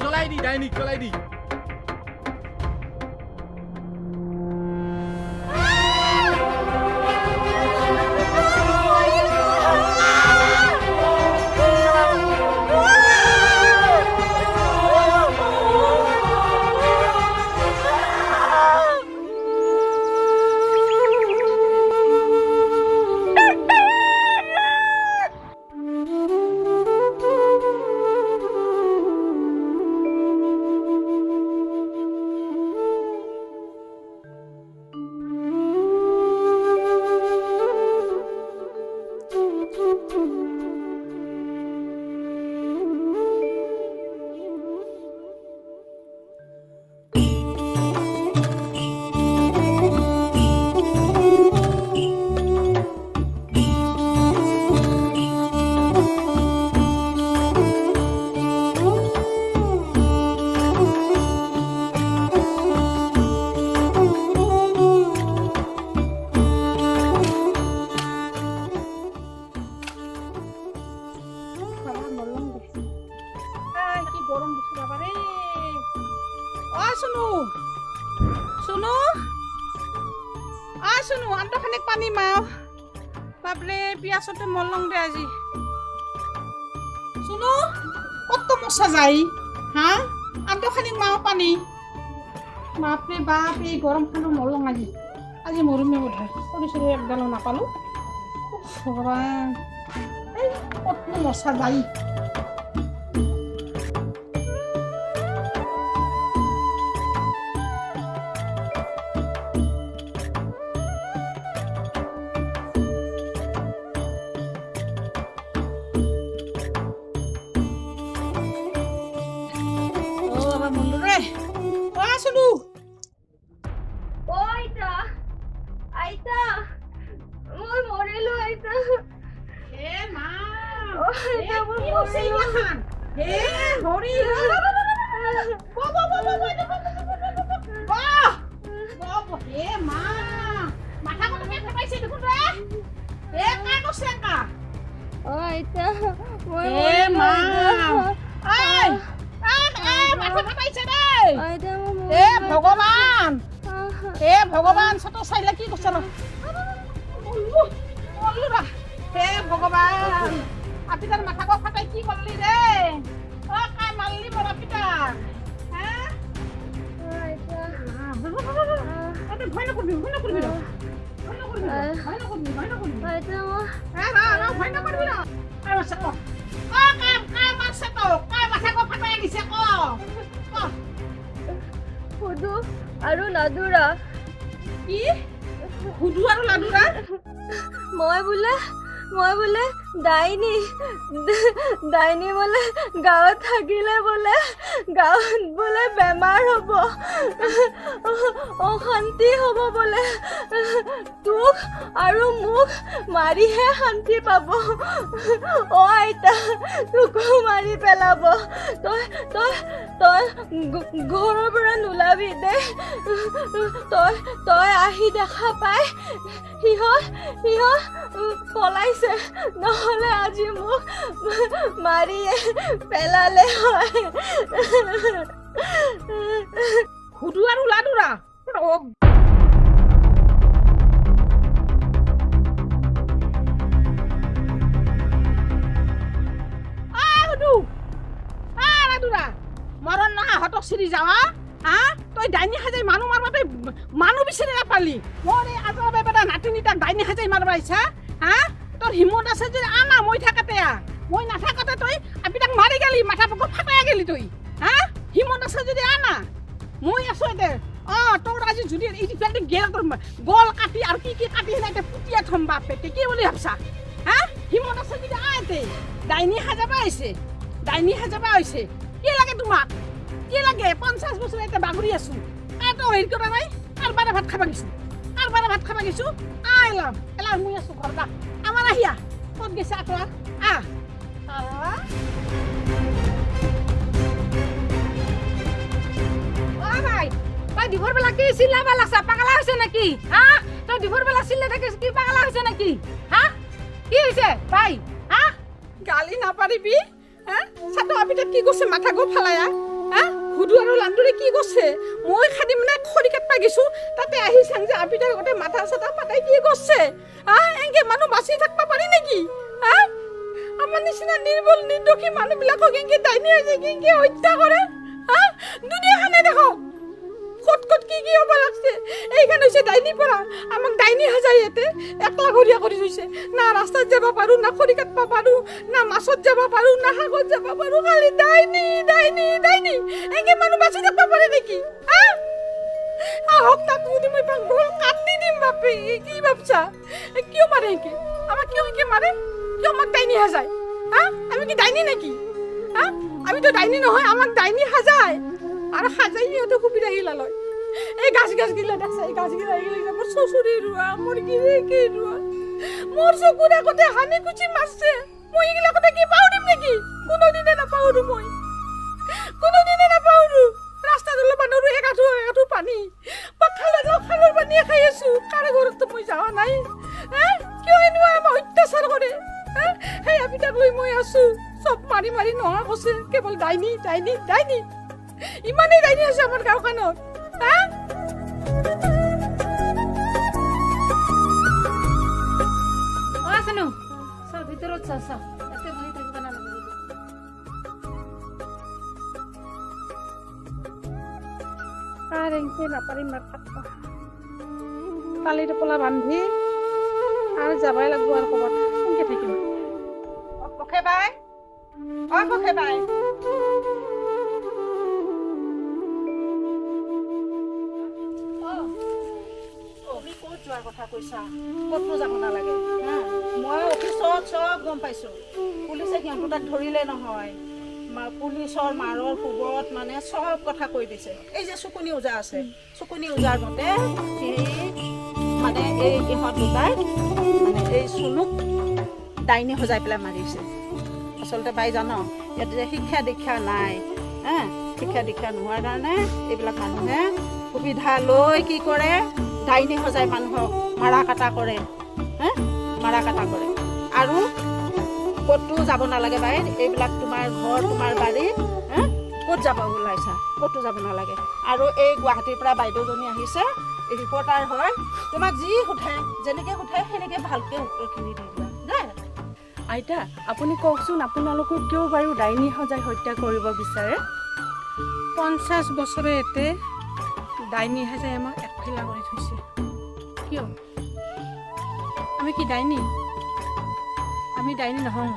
জ্বলাই দি ডাইনিক জ্বলাই দি পানী মাও বাপরে পিয়াসতে মলং দে আজি শুনো কত মশা যাই হ্যাঁ আন্টো খানি মাও পানি বাপরে বাপ এই গরম খানো মলং আজি আজি মরুমে বোধ হয় সরি সরি একদালও নাপালো ভগবান এই কত মশা যাই ভগবান হে ভগবান ছোট চাইলে কি করছে হে ভগবান আপিটার মাথা গো ফাটাই কি করলি রে ও কাই মারলি মোর আপিটার হ্যাঁ ভয় না করবি ভয় না করবি ভয় না করবি ভয় না করবি ভয় না করবি হ্যাঁ না ভয় না করবি না আই মারছে ও কাই মারছে তো কাই মাথা গো ফাটাই গেছে কো হুদু আৰু লাডুৰা কি হুদু আৰু লাডুৰা মই বোলে ডাইনি বোলে গাঁৱত থাকিলে বোলে গাঁৱত বোলে বেমাৰ হ'ব অশান্তি হ'ব বোলে তোক আৰু মোক মাৰিহে শান্তি পাব অ আইতা তোকো মাৰি পেলাব তই ঘৰৰ পৰা নোলাবি দে তই আহি দেখা পাই সিহঁত পলাইছে নহ'লে আজি মোক মাৰিয়ে পেলালে হয় হুদু আৰু লাডুৰা মরণ না হতক সিরি যাওয়া হ্যাঁ তুই ডাইনি হাজাই মানুষ মারবা তুই মানুষ বিচারি নাপালি মোর এই আজরা বেটা নাতিনি তাক ডাইনি হাজাই মারবা ইচ্ছা হ্যাঁ তোর হিম্মত আছে যে আনা মই থাকাতে মই না থাকাতে তুই আপিটাক মারি গেলি মাথা পক ফাটাই গেলি তুই হ্যাঁ হিম্মত আছে যদি আনা মই আছো এতে তোর আজি যদি এই ফেলতে গেল তোর গল কাটি আর কি কাটি হেনাইতে পুটিয়া থম বাপে কি বলি ভাবছা হ্যাঁ হিম্মত আছে যদি আইতে ডাইনি হাজাবা আইছে ডাইনি হাজাবা আইছে কি লাগে তোমাক কি লাগে 50 বছর এটা বাগুরি আছো এত হেৰি কৰা নাই কারবারে ভাত খাবা গেছো আইলাম এলা মুই আছো ঘরটা আমার আহিয়া কত গেছে আতরা ভাই দিভর বেলা কি চিল্লাবা লাগছা পাগলা হইছে নাকি হ্যাঁ তো দিভর বেলা চিল্লা থাকে কি পাগলা হইছে নাকি হ্যাঁ কি হইছে ভাই হ্যাঁ গালি না পারিবি হ্যাঁ সাতো আপিটা কি করছে মাথা গো ফালায়া হা হুদু আৰু লান্দুৰে কি কৰিছে মই খালি মানে খৰি কাটবা গেছো তাতে আহি চাং যে আপিটাৰ গোটেই মাথা চাথা পাতাই কি কৰিছে হা এনকে মানুহ বাচি থাকবা পাৰি নেকি হা আমাৰ নিচিনা নিৰ্বল নিৰ্দোষী মানুহবিলাকক এনকে ডাইনী আছে কেনকে হত্যা কৰে হা দুনিয়াখনে দেখো ক'ত ক'ত কি কি হ'ব লাগছে এইখান হৈছে ডাইনী পৰা আমাক ডাইনী হাজাই ইয়াতে একলা ঘৰীয়া কৰি থৈছে না ৰাস্তাত যাব পাৰোঁ না খৰি কাটবা পাৰোঁ না মাছত যাব পাৰোঁ না শাকত যাব পাৰোঁ খালি ডাইনী ডাইনী ডাইনী এনকে মানুহ বাচি থাকবা পাৰে নেকি হা আহক তাক যদি মই গ'ল কাটি দিম বাপে কি ভাবছা কিয় মাৰে এনকে আমাক কিয় এনকে মাৰে কিয় আমাক ডাইনী হাজায় হা আমি কি ডাইনী নেকি হা আমিতো ডাইনী নহয় আমাক ডাইনী হাজায় আর হাজাই নিয়তো সুবিধা গিলা লয় এই গাছ গিলা দেখছে এই গাছ গিলা মোৰ চচুৰি ৰুৱা মোৰ কি ৰুৱা মোৰ চকুৰ আগতে হানি কুচি মাৰছে মই এইগিলা কথা কি পাহৰিম নেকি কোনোদিনে নাপাহৰো মই কোনোদিনে নাপাহৰো ৰাস্তা দলে বানৰো একাঠু পানী পাখালে যাওঁ খালৰ পানীয়ে খাই আছো কাৰে ঘৰততো মই যাৱা নাই কিয় এনেকুৱা আমাক অত্যাচাৰ কৰে সেই আপিটাক লৈ মই আছো চব মাৰি মাৰি নোহোৱা কৈছে কেৱল ডাইনী ডাইনী ডাইনী ইমানেই ডাইনী আছে আমাৰ গাঁওখনত হা শুনো চল ভিতৰত চা এতে বহি থাকিব নালাগে আর এনকে নাপারিম না থাকবা তালি টোপলা বান্ধি আর যাবাই লাগবো আর কবাত এনকে থাকিম পখে বাই পখে বাই তুমি ক'ত যোৱাৰ কথা কৈছা ক'তো যাব নালাগে মই অফিচত চব গম পাইছোঁ পুলিচে সিহঁতৰ তাত ধৰিলে নহয় পুলিচৰ মাৰৰ কোবত মানে চব কথা কৈ দিছে এই যে চুকুনি ওজা আছে চুকুনি ওজাৰ মতে মানে এই ইহঁত দুটাই মানে এই চুনুক ডাইনী সজাই পেলাই মাৰিছে আচলতে বাই জানো ইয়াতে যে শিক্ষা দীক্ষা নাই শিক্ষা দীক্ষা নোহোৱাৰ কাৰণে এইবিলাক মানুহে সুবিধা লৈ কি কৰে ডাইনী সজাই মানুহক মাৰা কাটা কৰে আৰু ক'তো যাব নালাগে বাই এইবিলাক তোমাৰ ঘৰ তোমাৰ বাৰী ক'ত যাব ওলাইছা ক'তো যাব নালাগে আৰু এই গুৱাহাটীৰ পৰা বাইদেউজনী আহিছে এই ৰিপৰ্টাৰ হয় তোমাক যি সোধে যেনেকৈ সোধে সেনেকৈ ভালকৈ উত্তৰখিনি দি দিবা দেই আইতা আপুনি কওকচোন আপোনালোকক কিয় বাৰু ডাইনী সজাই হত্যা কৰিব বিচাৰে 50 বছৰে এতে ডাইনী হাজাই আমাক একফেলা কৰি থৈছে কিয় আমি কি ডাইনী আমি ডাইনী নহওঁ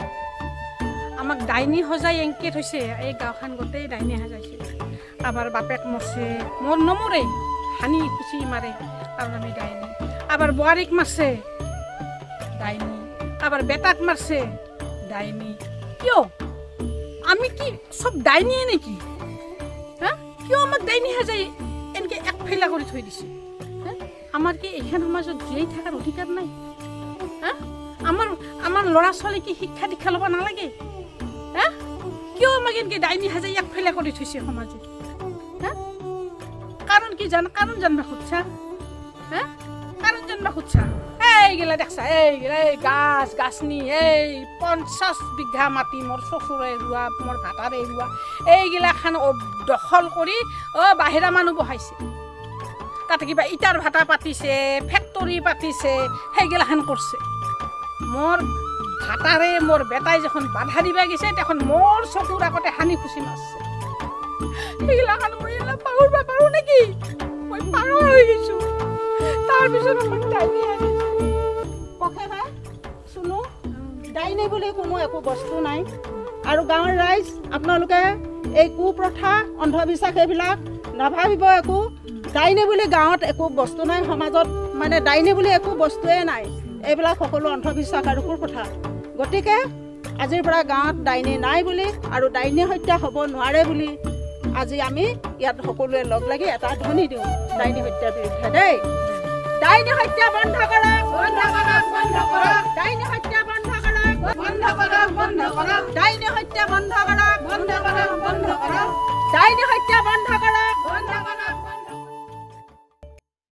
আমাক ডাইনী সজাই এনকে থৈছে এই গাঁওখন গোটেই ডাইনী সাজাইছে আবার বাপেক মরছে মোর নমরে হানি খুচি মারে কারণ আমি ডাইনী আবার বোয়ারিক মারছে ডাইনী আবার বেটাক মারছে ডাইনী কিয় আমি কি সব ডাইনী নাকি হ্যাঁ কিয় আমাক ডাইনী সাজাই এনকে একফেলা করে থৈ দিছে হ্যাঁ আমার কি এইখান সমাজত জীয়াই থাকার অধিকার নাই হ্যাঁ আমার ল'ৰা ছোৱালী কি শিক্ষা দীক্ষা ল'ব নালাগে হ্যাঁ কিয় আমাক এনকে ডাইনী সাজাই একফেলা কৰি থৈছে সমাজে হ্যাঁ কাৰণ কি জান কাৰণ জানবা খুঁজছা হ্যাঁ কাৰণ জানবা খুঁজছা এইগিলা দেখছা এইগিলা এই গাছ গাছনি এই 50 বিঘা মাটি মোৰ শ্বশুৰে ৰোৱা মোৰ ভাতাৰে ৰোৱা এইগিলাখান দখল কৰি বাহিৰা মানুহ বহাইছে তাতে কিবা ইটাৰ ভাটা পাতিছে ফেক্টৰী পাতিছে সেইগিলাখান কৰছে মোর ভাতারে মোর বেটাই যখন বাধা দিবা গেছে তখন মোর চকুর আগতে হানি খুচি মারছে এইগিলাখান মই এলা পাহরবা পারো নাকি মই পাগল হয়ে গেছো তার পিছত আমাক ডাইনী আনিছে পখে ভাই শুনো ডাইনী বুলি কোনো একো বস্তু নাই আৰু গাঁৱৰ ৰাইজ আপোনালোকে এই কুপ্ৰথা অন্ধবিশ্বাস এইবিলাক নাভাবিব একো ডাইনী বুলি গাঁৱত একো বস্তু নাই সমাজত মানে ডাইনী বুলি একো বস্তুৱে নাই এইবিলাক সকলো অন্ধবিশ্বাস আৰু কুপ্ৰথা গতিকে আজিৰ পৰা গাঁৱত ডাইনী নাই বুলি আৰু ডাইনী হত্যা হ'ব নোৱাৰে বুলি আজি আমি ইয়াত সকলোৱে লগ লাগি এটা ধ্বনি দিওঁ ডাইনী হত্যাৰ বিৰুদ্ধে দেই ডাইনী হত্যা বন্ধ কৰক বন্ধ কৰক বন্ধ কৰক ডাইনী হত্যা বন্ধ কৰক বন্ধ কৰক বন্ধ কৰক ডাইনী হত্যা বন্ধ কৰক বন্ধ কৰক বন্ধ কৰক ডাইনী হত্যা বন্ধ কৰক